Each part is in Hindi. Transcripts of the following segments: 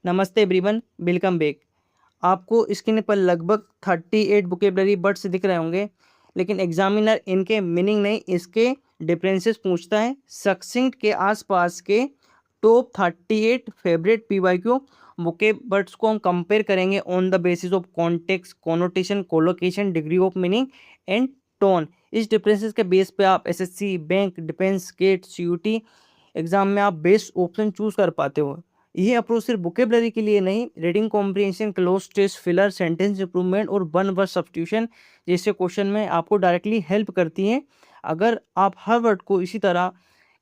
नमस्ते एवरीवन, वेलकम बैक। आपको स्क्रीन पर लगभग 38 वोकेबलरी वर्ड्स दिख रहे होंगे, लेकिन एग्जामिनर इनके मीनिंग नहीं, इसके डिफरेंसेस पूछता है। सक्सिंक्ट के आसपास के top 38 favourite PYQ vocab words को हम कंपेयर करेंगे on the basis of context, connotation, collocation, degree of meaning and tone. इस डिफरेंसेस के बेस पे आप SSC, bank, defence, gate, CUT exam में आप बेस्ट ऑप्शन चूज कर पाते हो। ये अप्रोच सिर्फ वोकेबलरी के लिए नहीं, reading comprehension, cloze test, filler, sentence improvement और वन वर्ड सब्स्टिट्यूशन जैसे क्वेश्चन में आपको डायरेक्टली हेल्प करती हैं। अगर आप हर वर्ड को इसी तरह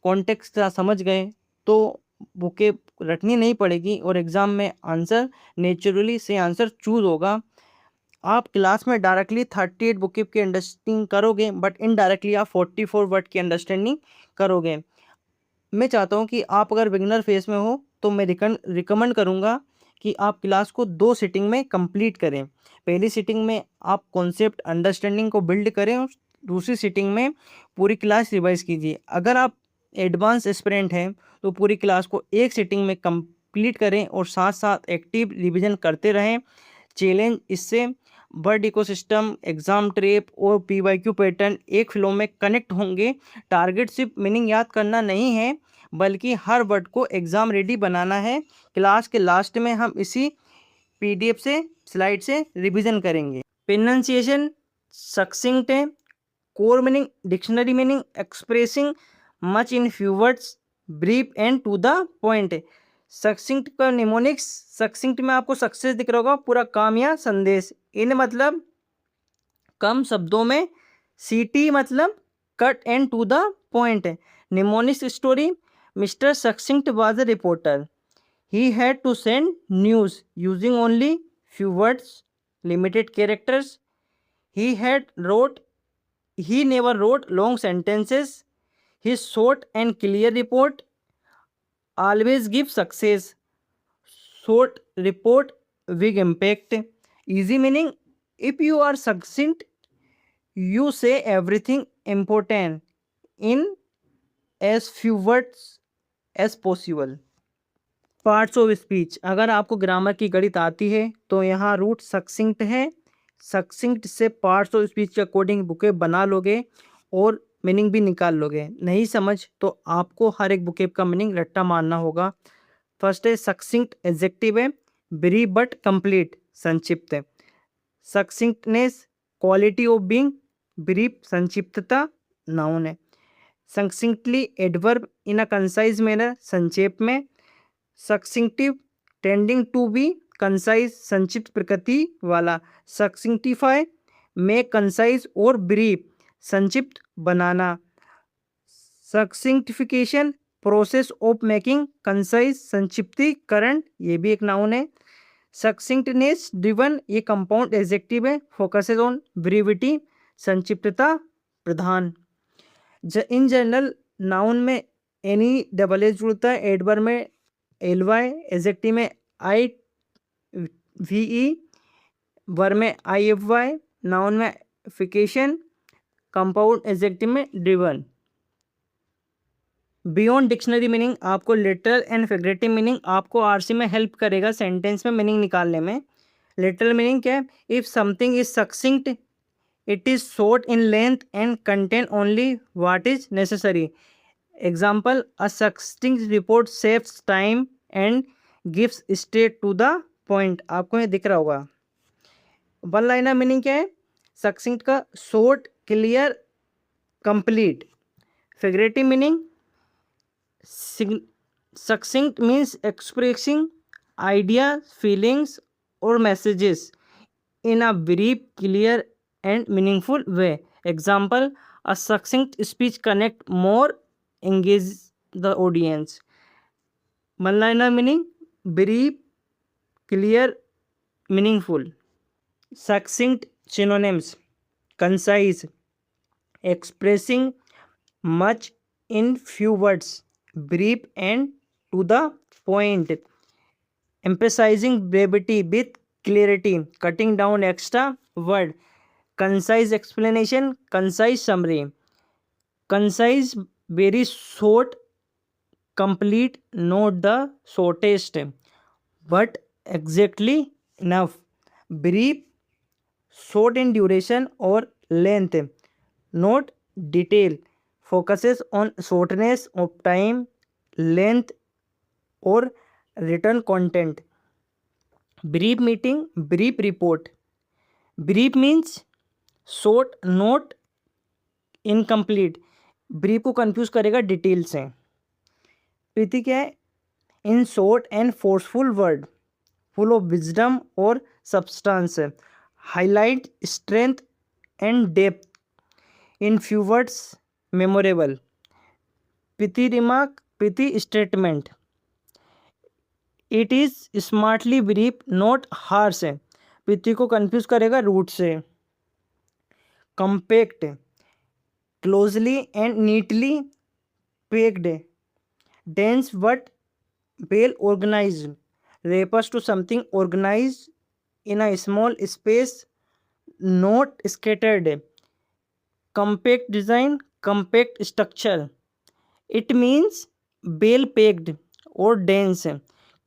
कॉन्टेक्स्ट तरह समझ गए तो वोकेब रटनी नहीं पड़ेगी और एग्जाम में आंसर नेचुरली से आंसर चूज होगा। आप क्लास में डायरेक्टली 38 वोकेब की अंडरस्टैंडिंग करोगे, बट इनडायरेक्टली आप 44 वर्ड की अंडरस्टैंडिंग करोगे। मैं चाहता हूँ कि आप अगर बिगनर फेस में हो तो मैं रिकमेंड करूँगा कि आप क्लास को 2 सिटिंग में कंप्लीट करें। पहली सिटिंग में आप कॉन्सेप्ट अंडरस्टैंडिंग को बिल्ड करें और दूसरी सिटिंग में पूरी क्लास रिवाइज कीजिए। अगर आप एडवांस एस्पिरेंट हैं तो पूरी क्लास को एक सिटिंग में कंप्लीट करें और साथ साथ एक्टिव रिवीजन करते रहें। चैलेंज इससे वर्ड इकोसिस्टम, एग्जाम ट्रेप और पीवाईक्यू पैटर्न एक फ्लो में कनेक्ट होंगे। टारगेट सिर्फ मीनिंग याद करना नहीं है, बल्कि हर वर्ड को एग्जाम रेडी बनाना है। क्लास के लास्ट में हम इसी पीडीएफ से, स्लाइड से रिवीजन करेंगे। प्रोनाउंसिएशन सक्सिंक्ट है, core meaning, dictionary meaning, expressing much in few words, brief and to the point. Succinct का निमोनिक्स, सक्सिंक्ट में आपको सक्सेस दिख रहा होगा, पूरा काम या संदेश। इन मतलब कम शब्दों में, सीटी मतलब cut and to the point. Mnemonics story, mister succinct was a reporter, he had to send news using only few words, limited characters. He never wrote long sentences. His short and clear report always gives success. Short report, big impact. Easy meaning, if you are succinct, you say everything important in as few words as possible. Parts of speech, अगर आपको ग्रामर की गणित आती है तो यहाँ रूट सक्सिंक्ट है। सक्सिंक्ट से पार्ट्स ऑफ स्पीच के अकॉर्डिंग बुकेब बना लोगे और मीनिंग भी निकाल लोगे। नहीं समझ तो आपको हर एक बुकेब का मीनिंग रट्टा मारना होगा। फर्स्ट है सक्सिंक्ट, एडजेक्टिव है, ब्रीफ बट कंप्लीट, संक्षिप्त है। Succinctness, quality of being, brief, संक्षिप्तता, नाउन है। Succinctly, adverb, in a concise manner, संक्षेप में। Succinctive, tending to be concise, संक्षिप्त प्रकृति वाला। सक्सिंक्टिफाई, मेक कंसाइज और ब्रीफ, संक्षिप्त बनाना। Succinctification, process of making concise, संक्षिप्तीकरण, ये भी एक नाउन है। सक्सिंक्टनेस ड्रिवन, ये कंपाउंड एडजेक्टिव है, फोकसेस ऑन ब्रीविटी, संक्षिप्तता प्रधान। इन जनरल नाउन में एनी डबल एज जुड़ता है, एडवर्ब में एल वाई, एडजेक्टिव में आई वी ई, वर्ब में आई एफ वाई, नाउन में फिकेशन, कंपाउंड एडजेक्टिव में ड्रिवन। बियॉन्ड डिक्शनरी मीनिंग, आपको लिटरल एंड फिगरेटिव मीनिंग आपको आरसी में हेल्प करेगा सेंटेंस में मीनिंग निकालने में। लिटरल मीनिंग क्या है? If something is succinct, it is short in length and contain only what is necessary. Example, a succinct report saves time and gives straight to the point. आपको ये दिख रहा होगा। वन लाइनर मीनिंग क्या है? सक्सिंक्ट का short, clear, complete. Figurative meaning, succinct means expressing ideas, feelings or messages in a brief, clear and meaningful way. Example, a succinct speech connect more, engage the audience. One liner meaning, brief, clear, meaningful. Succinct synonyms, concise, expressing much in few words, brief and to the point, emphasizing brevity with clarity, cutting down extra word. Concise explanation, concise summary. Concise, very short, complete, not the shortest. but exactly enough. Brief, short in duration or length, not detail, focuses on shortness of time, length, or written content. Brief meeting, brief report. Brief means short, not incomplete. Brief को कंफ्यूज करेगा डिटेल से. प्रीति क्या है? In short and forceful word, full of wisdom और substance. Highlight strength and depth. In few words memorable. Pithy remark, pithy statement. It is smartly brief, not harsh. Pithy को कंफ्यूज करेगा रूट से. Compact, closely and neatly packed, dense but well organized, refers to something organized in a small space, not scattered. Compact design, compact structure. It means well packed or dense.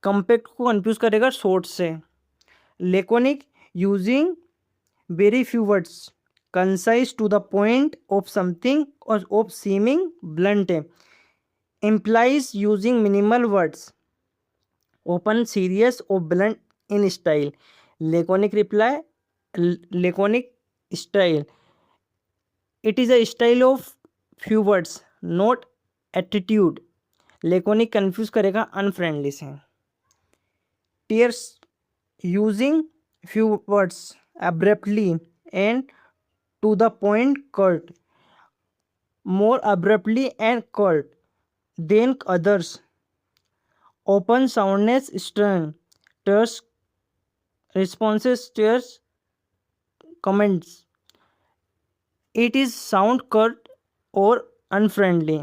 Compact को confuse करेगा short से. Laconic, using very few words, concise to the point of something or of seeming blunt. Implies using minimal words, open, serious or blunt in style. Laconic reply, laconic style. It is a style of few words, not attitude. Laconic confuse करेगा unfriendly से. Tears, using few words abruptly and to the point, curt, more abruptly and curt than others. Open soundness, stern, terse responses, terse comments. It is sound curt or unfriendly.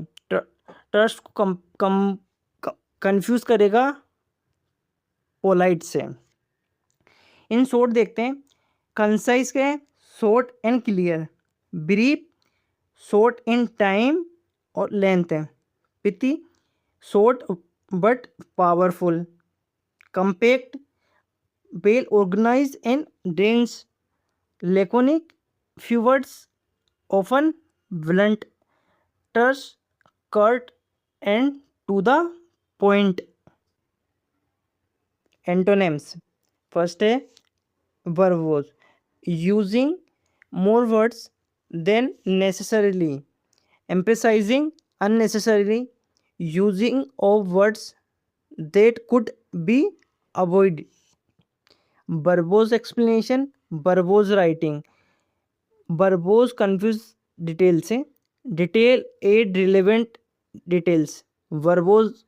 terse को confuse करेगा polite से. इन शॉर्ट देखते हैं. कंसाइज क्या है? Short and clear. Brief, short in time और लेंथ है. Pithy, short but powerful. Compact, well organise and dense. Laconic, few words, often blunt. Terse, curt and to the point. Antonyms. First है verbose, using more words than necessarily, emphasizing unnecessarily, using of words that could be avoided. Verbose explanation, verbose writing. Verbose confuse detail से. Detail add relevant details. Verbose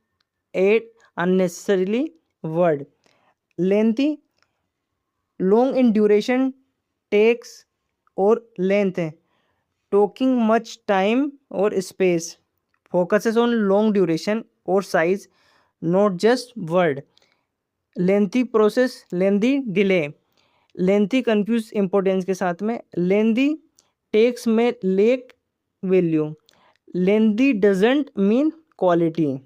add unnecessarily word. Lengthy, long in duration, takes or length है. Talking much time or space, focuses on long duration or size, not just word. Lengthy process, lengthy delay. Lengthy confuse importance के साथ में. Lengthy takes में lack value. Lengthy doesn't mean quality.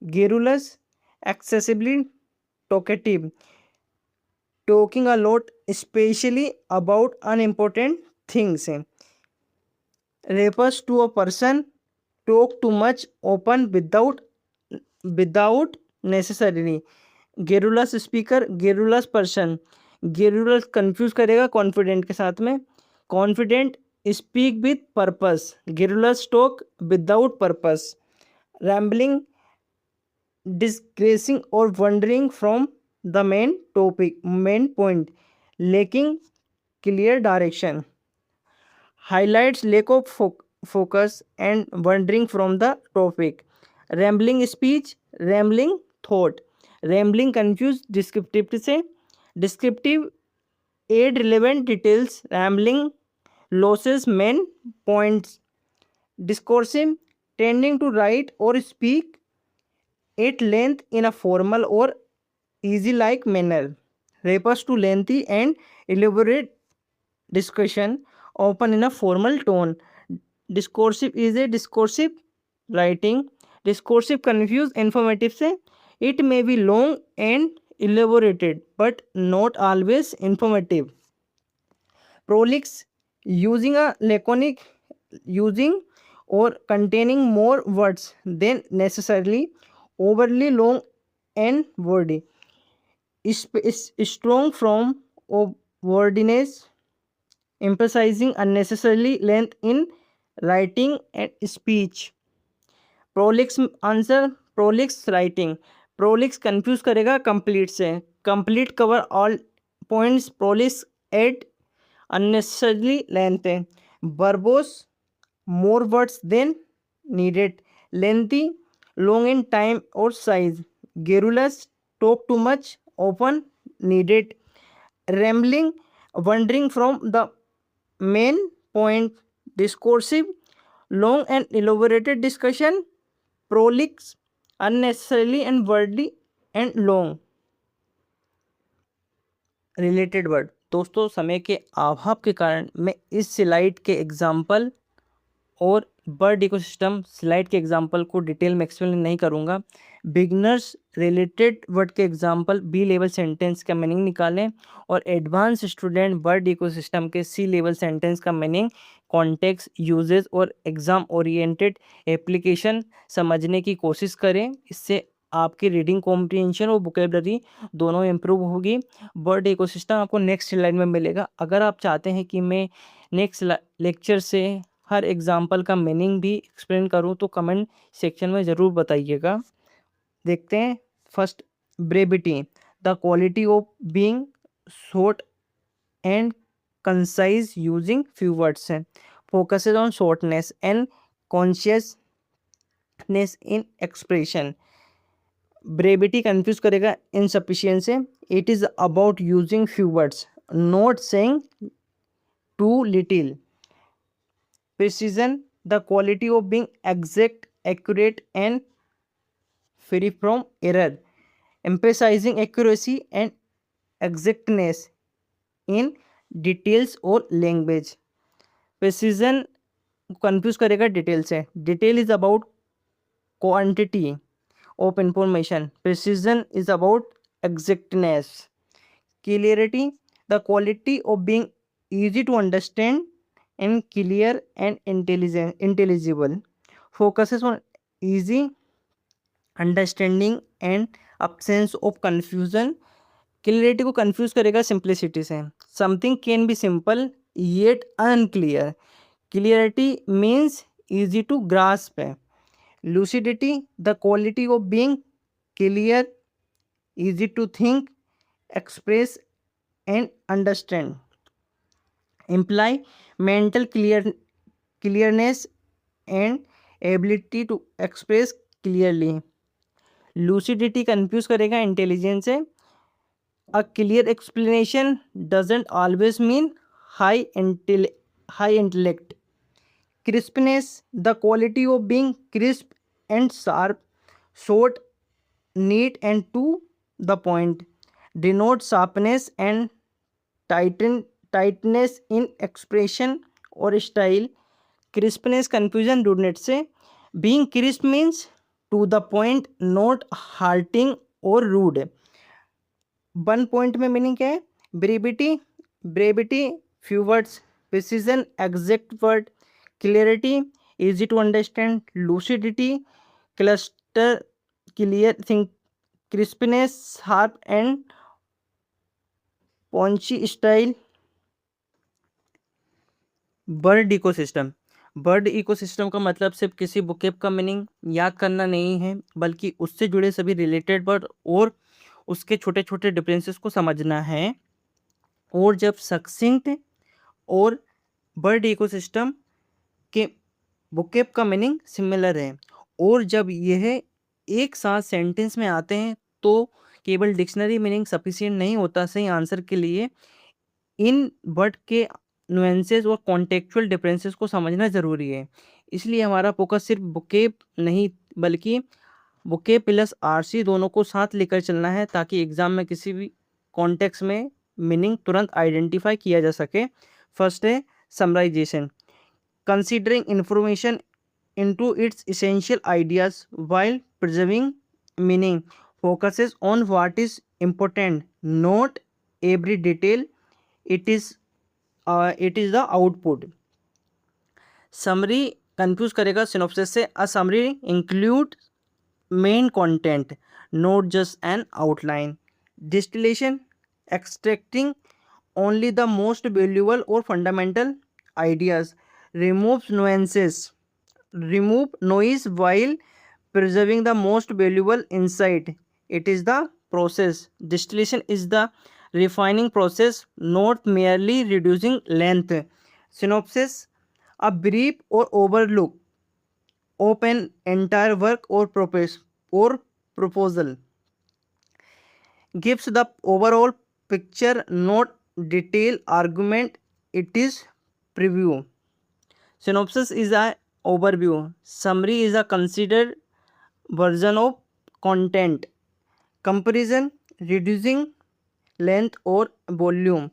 Garrulous, excessively talkative, talking a lot, especially about unimportant things. Refers to a person talk too much, open without necessarily. Garrulous speaker, garrulous person. Garrulous confuse करेगा confident के साथ में. Confident speak with purpose. Garrulous talk without purpose. Rambling, digressing or wandering from the main topic, main point, lacking clear direction. Highlights lack of focus and wandering from the topic. Rambling speech, rambling thought. Rambling confuse descriptive से. Descriptive add relevant details. Rambling loses main points. Discursive, tending to write or speak at length in a formal or easy-like manner. Refers to lengthy and elaborate discussion, often in a formal tone. Discursive is a discursive writing. Discursive confuse informative से. It may be long and elaborated but not always informative. Prolix, using a laconic, using or containing more words than necessarily, overly long and wordy. Is strong from of wordiness, emphasizing unnecessarily length in writing and speech. Prolix answer, prolix writing. Prolix confuse करेगा कंप्लीट से। Complete cover all points, prolix at unnecessarily length है। Verbose, more words than needed. Lengthy, long in time और size. Garrulous, talk too much, often needed. rambling, wandering from the main point. Discoursive, long and elaborated discussion. Prolix, unnecessarily and wordy and long. Related word. दोस्तों, समय के अभाव के कारण मैं इस स्लाइड के एग्जाम्पल और बर्ड इकोसिस्टम स्लाइड के एग्जाम्पल को डिटेल में एक्सप्लेन नहीं करूँगा। बिगनर्स रिलेटेड वर्ड के एग्जाम्पल बी लेवल सेंटेंस का मीनिंग निकालें और एडवांस स्टूडेंट बर्ड इकोसिस्टम के सी लेवल सेंटेंस का मीनिंग, कॉन्टेक्स्ट, यूजेस और एग्जाम ओरिएंटेड एप्लीकेशन समझने की कोशिश करें। इससे आपकी रीडिंग कॉम्प्रिहेंशन और वोकैबुलरी दोनों इम्प्रूव होगी। बर्ड इकोसिस्टम आपको नेक्स्ट स्लाइड में मिलेगा। अगर आप चाहते हैं कि मैं नेक्स्ट लेक्चर से हर एग्जाम्पल का मीनिंग भी एक्सप्लेन करूं तो कमेंट सेक्शन में ज़रूर बताइएगा। देखते हैं। First, brevity, the quality of being short and concise using few words है। Focuses on shortness and consciousness in expression. Brevity confuse करेगा insufficiency. It is about using few words, not saying too little. Precision, the quality of being exact, accurate and free from error, emphasizing accuracy and exactness in details or language. Precision confuse करेगा डिटेल से। Detail is about quantity of information, precision is about exactness. Clarity, the quality of being easy to understand and clear and intelligible. Focuses on easy understanding and absence of confusion. Clarity को confuse करेगा simplicity से। Something can be simple yet unclear. Clarity means easy to grasp है। Lucidity, the quality of being clear, easy to think, express and understand. Imply mental clearness and ability to express clearly. Lucidity confuse करेगा इंटेलिजेंस से। A clear explanation doesn't always mean high intellect. Crispness, the quality of being crisp and sharp, short, neat and to the point. Denote sharpness and tightness in expression or style. Crispness confusion rudeness से। Being crisp means to the point, not halting or rude. One point में मीनिंग क्या है? Brevity few words, precision exact word, clarity easy to understand, lucidity cluster clear think, crispness sharp and punchy style. Word ecosystem. Word ecosystem का मतलब सिर्फ किसी वोकैब का मीनिंग याद करना नहीं है, बल्कि उससे जुड़े सभी रिलेटेड वर्ड और उसके छोटे छोटे डिफरेंसेस को समझना है। और जब सक्सिंक्ट और बर्ड इकोसिस्टम के वोकैब का मीनिंग सिमिलर है और जब यह एक साथ सेंटेंस में आते हैं तो केवल डिक्शनरी मीनिंग सफिशिएंट नहीं होता सही आंसर के लिए। इन वर्ड के नुएंसेस और कॉन्टेक्चुअल डिफरेंसेस को समझना ज़रूरी है। इसलिए हमारा फोकस सिर्फ वोकैब नहीं बल्कि वोकैब प्लस आरसी दोनों को साथ लेकर चलना है ताकि एग्जाम में किसी भी कॉन्टेक्स्ट में मीनिंग तुरंत आइडेंटिफाई किया जा सके। फर्स्ट है summarization, considering information into its essential ideas while preserving meaning. focuses on what is important, not every detail. It is the output. Summary confuse करेगा सिनॉप्सिस से. A summary include main content, note just an outline. Distillation extracting only the most valuable or fundamental ideas. Removes nuances, remove noise while preserving the most valuable insight. It is the process. Distillation is the refining process, not merely reducing length. Synopsis: a brief or overlook of an entire work or proposal gives the overall picture, not detailed argument. It is preview. Synopsis is a overview. Summary is a considered version of content. Comparison: reducing length or volume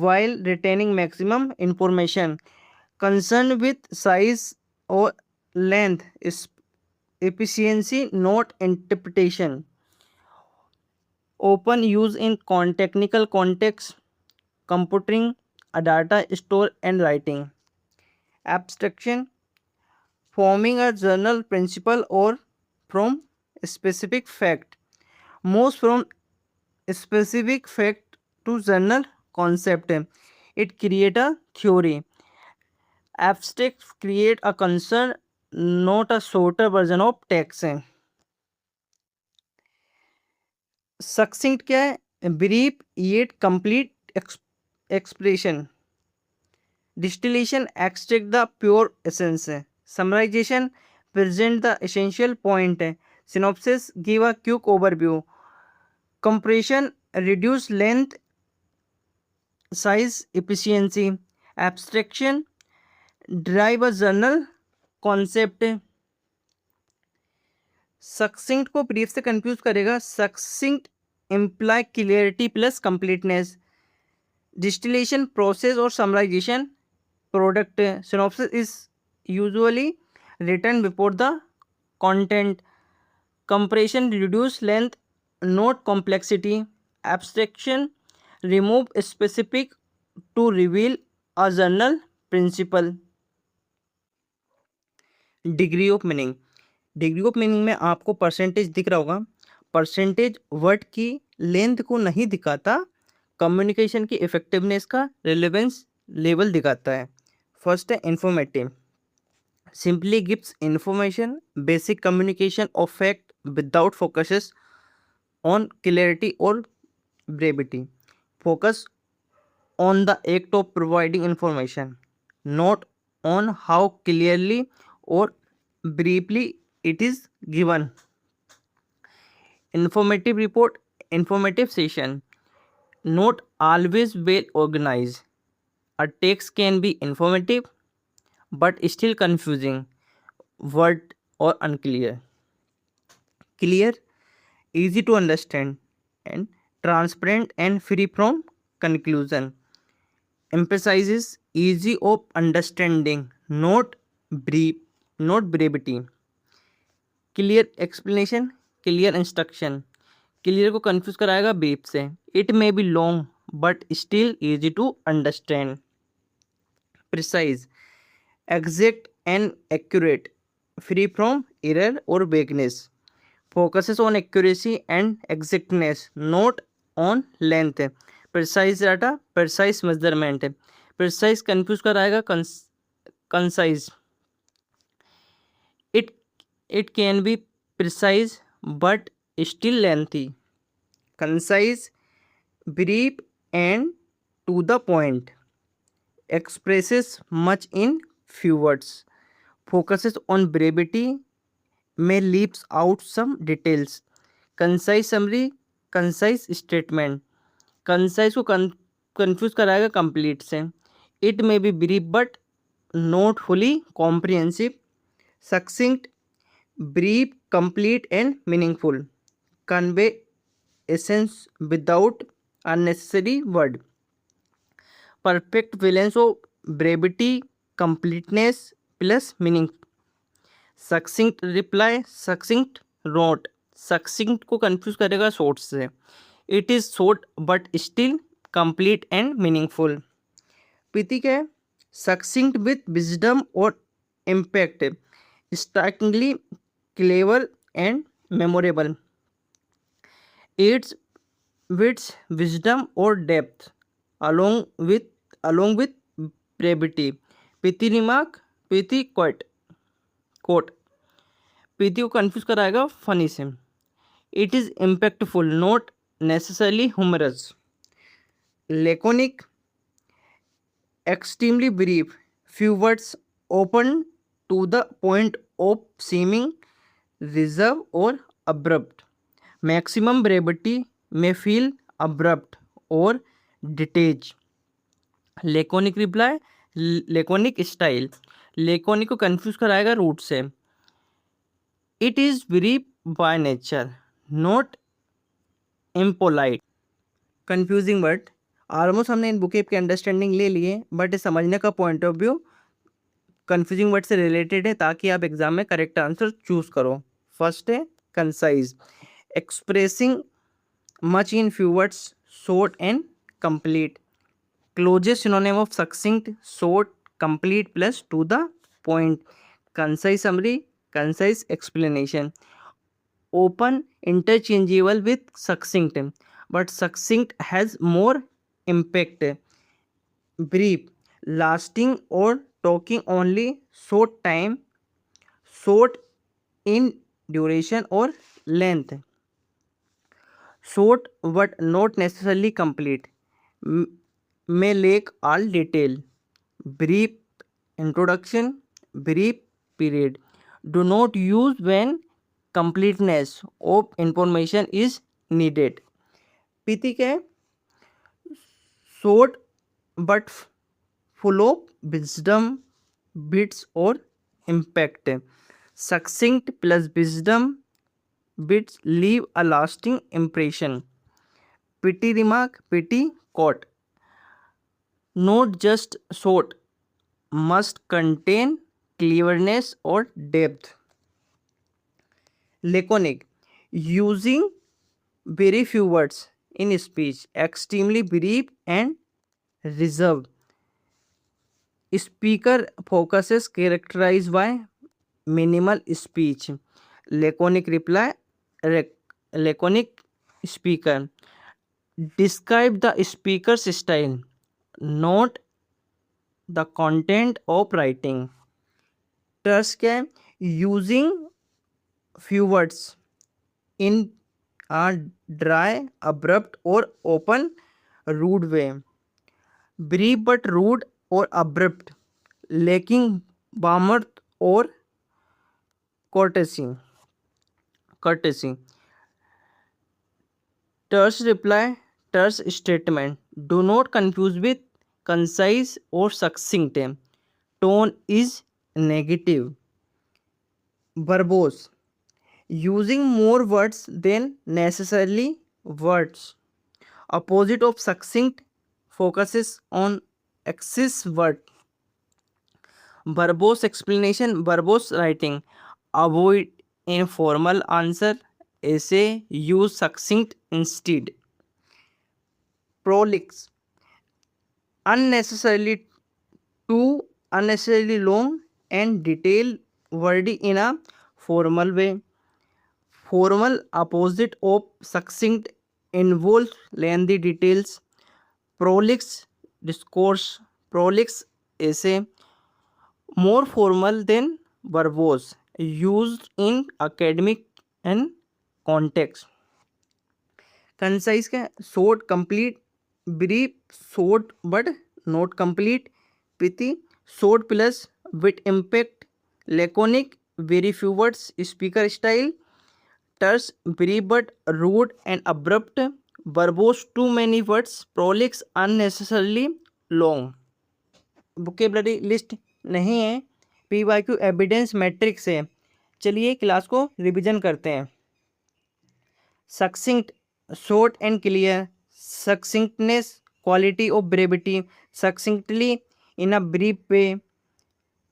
while retaining maximum information. Concern with size or length is efficiency, not interpretation. Open use in technical context, computing, a data store and writing. Abstraction: forming a journal principle or from a specific fact. Moves from specific fact to journal concept. It create a theory. Abstract create a concern, not a shorter version of text. Succinct क्या है? Brief yet complete expression. Distillation extract the pure essence. Summarization present the essential point. Synopsis give a quick overview. Compression reduce length, size, efficiency. Abstraction drive a journal concept. सक्सिंक्ट को ब्रीफ से कंफ्यूज करेगा. Succinct imply clarity plus completeness. Distillation process और summarisation product. Synopsis is usually written before the content. Compression reduce length, not complexity. Abstraction remove specific to reveal a general principle. Degree of meaning. Degree of meaning में आपको परसेंटेज दिख रहा होगा. परसेंटेज वर्ड की लेंथ को नहीं दिखाता, कम्युनिकेशन की इफेक्टिवनेस का रिलेवेंस लेवल दिखाता है. फर्स्ट है informative. Simply gives information, basic communication of fact without focuses on clarity और brevity. Focus on the act of providing information, not on how clearly और briefly it is given. Informative report, informative session, not always well organized. A text can be informative but still confusing, word or unclear. Clear, easy to understand and transparent and free from conclusion. Emphasizes easy of understanding, not brevity. Clear explanation, clear instruction. Clear को कंफ्यूज कराएगा ब्रीफ से. It may be long but still easy to understand. Precise, exact and accurate, free from error और vagueness. Focuses on accuracy and exactness, not on length. Precise data, precise measurement. Precise confuse कराएगा concise. It can be precise but still lengthy. Concise, brief and to the point. Expresses much in few words. Focuses on brevity, may leaves out some details. Concise summary, concise statement. Concise को confuse कराएगा complete से. It may be brief but not fully comprehensive. Succinct, brief, complete and meaningful. Convey essence without unnecessary word. Perfect balance of brevity, completeness plus meaning. Succinct reply, succinct note. Succinct को कंफ्यूज करेगा शॉर्ट से। It is short but still complete and meaningful. Pithy क्या है? सक्सिंक्ट विथ विजडम और impact, strikingly clever and memorable. It's wits wisdom और depth along with brevity। Pithy remark, pithy quote. Pithy को कंफ्यूज कराएगा फनी से। It is impactful not necessarily humorous. Laconic, extremely brief, few words, open to the point of seeming reserve or abrupt। Maximum brevity may feel abrupt or detached। Laconic reply, laconic style। Laconic को कंफ्यूज कराएगा रूट से। It is brief by nature, not impolite। Confusing word. Almost हमने इन बुकेप की अंडरस्टैंडिंग ले लिए, बट समझने का point of view confusing word से रिलेटेड है, ताकि आप एग्जाम में करेक्ट आंसर चूज करो। फर्स्ट है concise, expressing much in few words, short and complete. Closest synonym of succinct, short, complete plus to the point. Concise summary, concise explanation. Often, interchangeable with succinct, but succinct has more impact। Brief, lasting or talking only short time, short in duration or length। Short but not necessarily complete, may lack all detail। Brief introduction, brief period। Do not use when completeness of information is needed। Pithy क्या है? Short but full of wisdom, wits और impact. Succinct plus wisdom wits leave a lasting impression. Pithy remark, pithy quote. Not just short, must contain cleverness और depth. Laconic, using very few words in speech, extremely brief and reserved। Speaker focuses characterized by minimal speech। Laconic reply, laconic speaker। Describe the speaker's style, not the content of writing। Terse क्या है? Using few words in a dry, abrupt or open rude way। Brief but rude or abrupt, lacking warmth or courtesy। Terse reply, terse statement। Do not confuse with concise or succinct, tone is negative। Verbose, using more words than necessarily words। Opposite of succinct, focuses on excess word। Verbose explanation, verbose writing। Avoid informal answer, essay, use succinct instead। Prolix, unnecessarily too unnecessarily long and detailed wording in a formal way। Formal opposite of succinct, involves lengthy details। Prolix discourse, prolix essay। More formal than verbose, used in academic and context। Concise क्या? Short, complete। Brief, short but not complete। Pithy, short plus with impact। Laconic, very few words, speaker style। Terse, brief but rude and abrupt। Verbose, too many words। Prolix, unnecessarily long। Vocabulary list नहीं है, PYQ एविडेंस मैट्रिक्स है। चलिए क्लास को रिवीजन करते हैं। Succinct, short and clear. Succinctness, quality of brevity. Succinctly, in a brief way.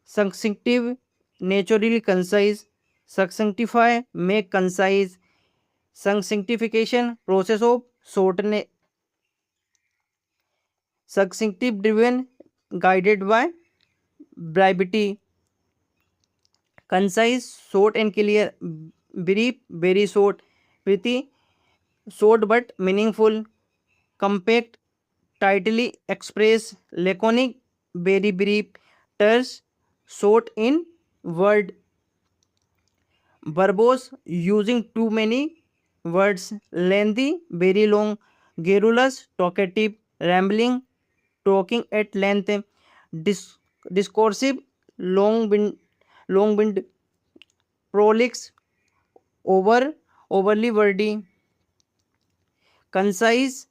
Succinctive, naturally concise. Succinctify, make concise. Succinctification, process of shortening, succinctive driven, guided by brevity. Concise, short and clear. Brief, very short. Pithy, short but meaningful. Compact, tightly express. Laconic, very brief. Terse, short in word. Verbose, using too many words. Lengthy, very long. Garrulous, talkative. Rambling, talking at length. Dis- Discoursive, long wind. Prolix, overly wordy. Concise,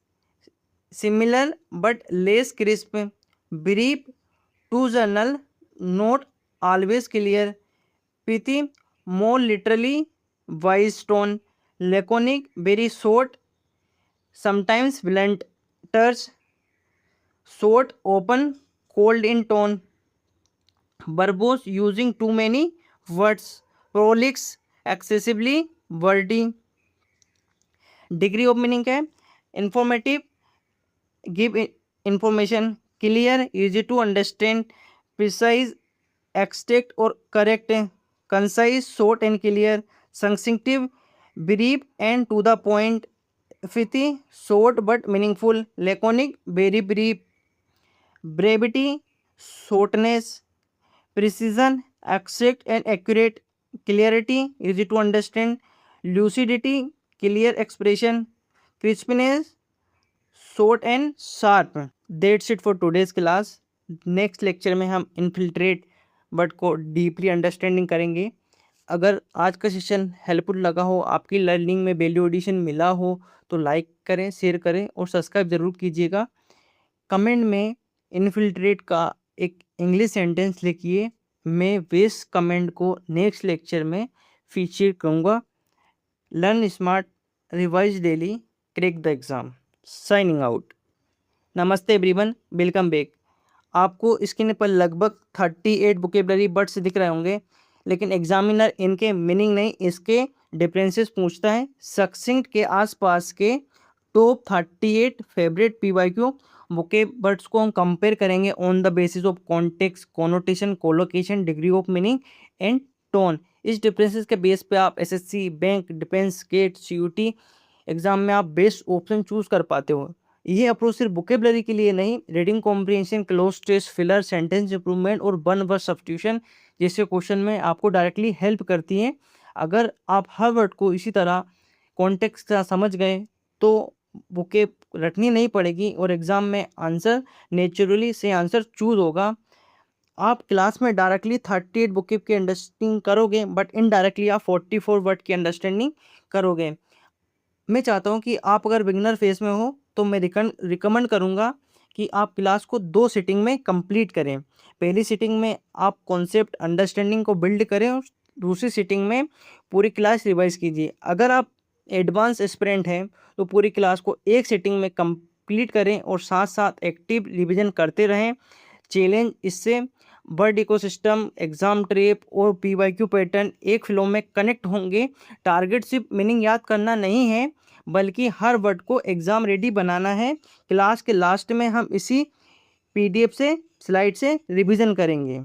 similar but less crisp. Brief, too general, not always clear. Pithy, more literally wise tone. Laconic, very short, sometimes blunt. Terse, short, open, cold in tone. Verbose, using too many words. Prolix, excessively wordy. Degree of meaning क्या है? Informative, give information, clear, easy to understand, precise, exact और correct, concise, short and clear, succinctive, brief and to the point, pithy, short but meaningful, laconic, very brief, brevity, shortness, precision, exact and accurate, clarity, easy to understand, lucidity, clear expression, crispness, short and sharp. That's it for today's class. Next lecture में हम इन्फिल्ट्रेट वर्ड को डीपली अंडरस्टैंडिंग करेंगे. अगर आज का सेशन हेल्पफुल लगा हो, आपकी लर्निंग में वैल्यू एडिशन मिला हो, तो लाइक करें, शेयर करें और सब्सक्राइब ज़रूर कीजिएगा. कमेंट में इन्फिल्ट्रेट का एक इंग्लिश सेंटेंस लिखिए. मैं वेस्ट कमेंट को नेक्स्ट लेक्चर में फीचर करूँगा. Learn smart, revise daily, crack the exam. Signing out. नमस्ते एवरीवन, वेलकम बैक. आपको स्क्रीन पर लगभग 38 वोकैबुलरी वर्ड्स दिख रहे होंगे, लेकिन एग्जामिनर इनके मीनिंग नहीं, इसके डिफरेंसेस पूछता है. सक्सिंक्ट के आसपास के top 38 favourite PYQ vocab words को हम कंपेयर करेंगे on the basis of context, connotation, collocation, degree of meaning and tone. इस डिफरेंसेस के बेस पे आप SSC, bank, defence, gate, CUT exam में आप बेस्ट ऑप्शन चूज कर पाते हो. ये अप्रोच सिर्फ वोकैबुलरी के लिए नहीं, reading comprehension, cloze test, filler, sentence improvement और वन वर्ड सब्स्टिट्यूशन जैसे क्वेश्चन में आपको डायरेक्टली हेल्प करती हैं. अगर आप हर वर्ड को इसी तरह कॉन्टेक्स्ट का समझ गए तो वोकैब रटनी नहीं पड़ेगी और एग्जाम में आंसर नेचुरली से आंसर चूज होगा. आप क्लास में डायरेक्टली 38 वोकैब की अंडरस्टैंडिंग करोगे, बट इनडायरेक्टली आप 44 वर्ड की अंडरस्टैंडिंग करोगे. मैं चाहता हूं कि आप अगर बिगिनर फेज में हो तो मैं रिकमेंड करूंगा कि आप क्लास को 2 सिटिंग में कंप्लीट करें. पहली सिटिंग में आप कॉन्सेप्ट अंडरस्टैंडिंग को बिल्ड करें और दूसरी सिटिंग में पूरी क्लास रिवाइज कीजिए. अगर आप एडवांस एस्पिरेंट हैं तो पूरी क्लास को एक सिटिंग में कंप्लीट करें और साथ साथ एक्टिव रिवीजन करते रहें. चैलेंज, इससे वर्ड इकोसिस्टम, एग्जाम ट्रेप और पीवाईक्यू पैटर्न एक फ्लो में कनेक्ट होंगे. टारगेट सिर्फ मीनिंग याद करना नहीं है, बल्कि हर वर्ड को एग्जाम रेडी बनाना है. क्लास के लास्ट में हम इसी पीडीएफ से, स्लाइड से रिवीजन करेंगे.